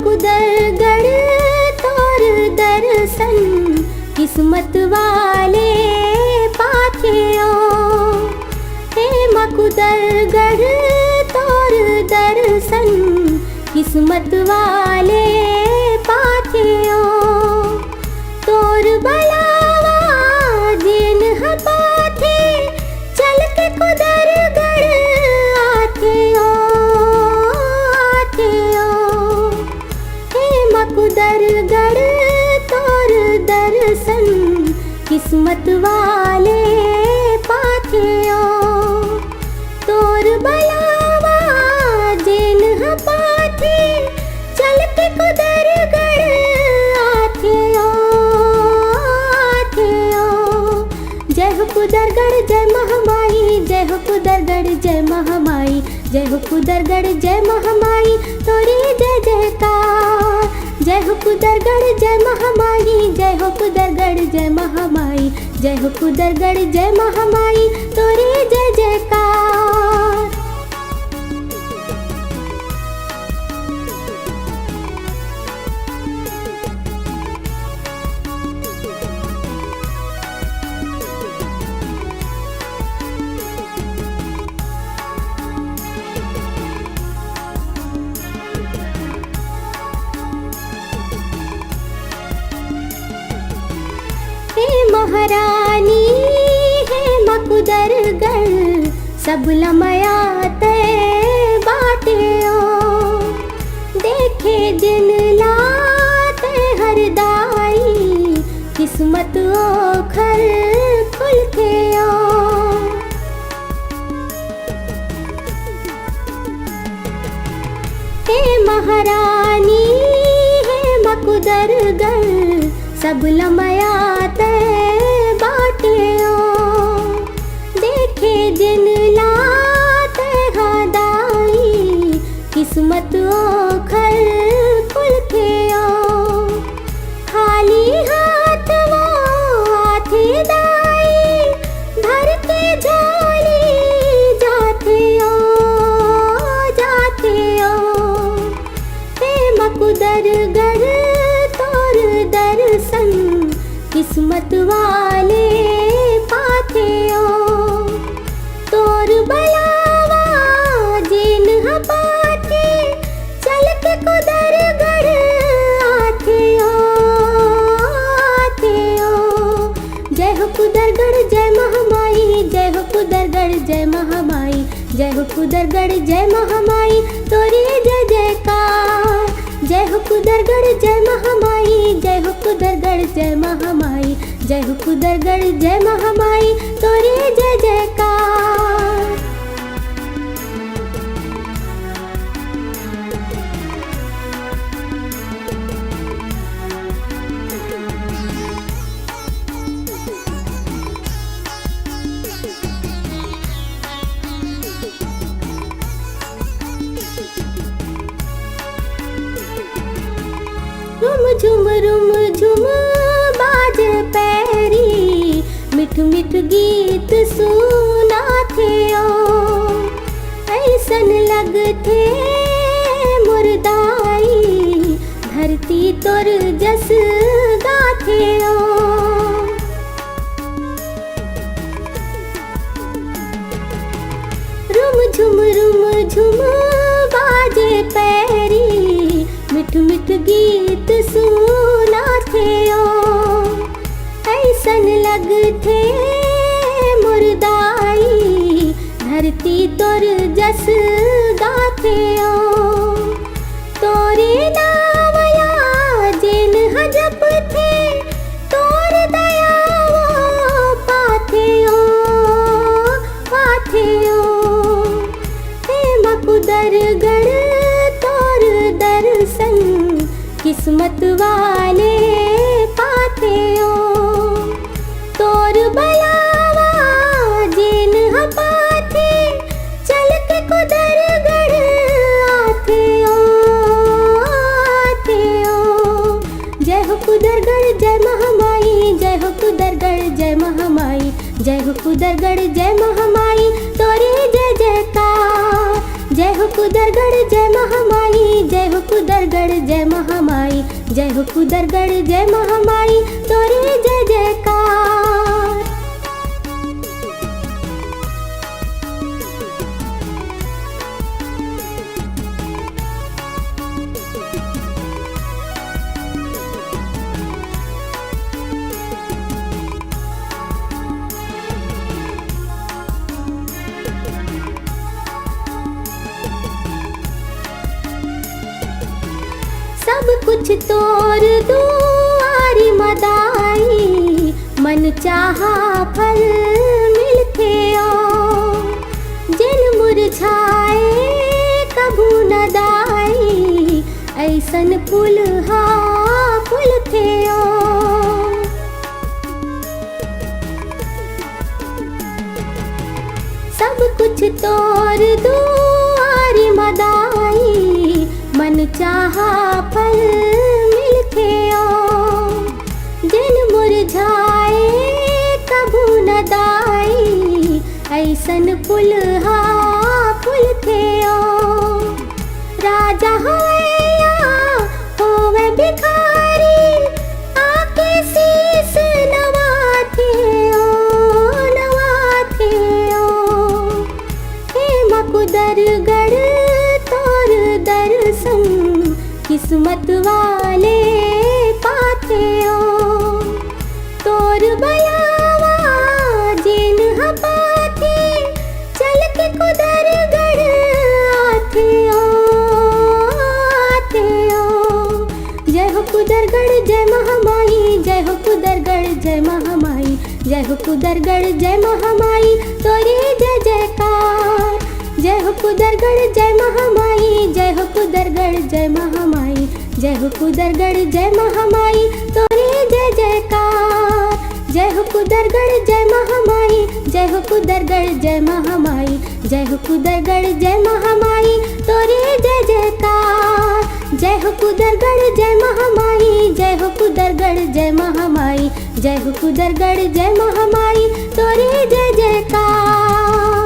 मकुदरगढ़ तोर दर्शन किस्मत वाले पाथियो। हे मकुदरगढ़ तोर दर्शन किस्मत वाले पाथियो। तोर बलावा जिन पाथे चल के कुदरगढ़ आथियो आथियो। हे मकुदरगढ़ तोर दर्शन किस्मत वाले पाथियो। तोर बलावा जिन पाथे चल के कुदरगढ़ आथियो आथियो। जय हो कुदरगढ़ जय महामाई, जय हो कुदरगढ़ जय महामाई, जय हो कुदरगढ़ जय महामाई तोरी जय जयकार। जय हो कुदरगढ़ जय महामाई, जय हो कुदरगढ़ जय महामाई, जय हो कुदरगढ़ जय महामाई तोरी जय जयकार। महारानी है मकुदरगढ़ सब लमयाते बाटियो। देखे जिन लाते हरदाई किस्मत ओखर खुल के ओ। हे महारानी है मकुदरगढ़ सब लमयाते बाटियो। देखे जिन लाते हदाई किस्मत ओखर खुल के ओ। खाली हाथ वो आथे दाई भर के झोली जाते ओ जाते ओ। हे मकुदरगढ़ तोर दर्शन किस्मत वाले पाथियो। तोर बलावा जिन पाथे चल के कुदरगढ़ आथियो आथियो। जय हो कुदरगढ़ जय महामाई, जय हो कुदरगढ़ जय महामाई, जय हो कुदरगढ़ जय महामाई तोरी जय जयकार। जय हो कुदरगढ़ जय महामाई, जय हो कुदरगढ़ जय महामाई, जय हो कुदरगढ़ जय महामाई तोरी जय जयकार। रुम झुम बाज पैरी मिठ मिठ गीत सुना थे ओ। ऐसन लगथे मुर्दाई धरती तोर जस गाथे ओ। रुम झुम बाजे पैरी मिठ मिठ गीत सुना थे ओ। ऐसन लगथे मुर्दाई धरती तोर जस गाथे ओ। तोरे नावया जिन हजप थे तोर दया वो पाथे ओ पाथे ओ। हे मकुदरगढ़ तोर दर्शन किस्मत वाले पाथियो। तोर बलावा जिन पाथे चल के कुदरगढ़ आथियो आथियो। जय हो कुदरगढ़ जय महामाई, जय हो कुदरगढ़ जय महामाई, जय हो कुदरगढ़ जय महामाई तोरी जय जयकार। जय हो कुदरगढ़ जय महामाई, जय हो कुदरगढ़ जय महामाई। जय हो कुदरगढ़ जय महामाई तोरे जय जयकार। सब कुछ तोर दुआरी मदाई, मन चाहा फल मिलते ओ। जिन मुरझाए कभू न दाई, ऐसन फूलहा फूलते ओ। सब कुछ तोर दुआरी मदाई, मन चाहा फल मिलते ओ। जिन मुरझाए कभू न दाई, ऐसन फूलहा फूलते ओ। राजा होया होवे भिखारी, आके शीस नवाते ओ नवाते ओ। हे माँ कुदरगढ़ तोर दर्शन, किस्मत वाले पाते ओ। तोर बयावा जिन पाते, चल के कुदरगढ़ आते ओ आते ओ। जय हो कुदरगढ़ जय महामाई, जय हो कुदरगढ़ जय महामाई, जय हो कुदरगढ़ जय महामाई तोरे जय जयकार। जय हो कुदरगढ़ जय महामाई, जय हो कुदरगढ़ जय महामाई, जय हो कुदरगढ़ जय महामाई तोरे जय जयकार। जय हो कुदरगढ़ जय महामाई, जय हो कुदरगढ़ जय महामाई, जय हो कुदरगढ़ जय महामाई तोरे जय जयकार। जय हो कुदरगढ़ जय महामाई, जय हो कुदरगढ़ जय महामाई, जय हो कुदरगढ़ जय महामाई तोरे जय जयकार।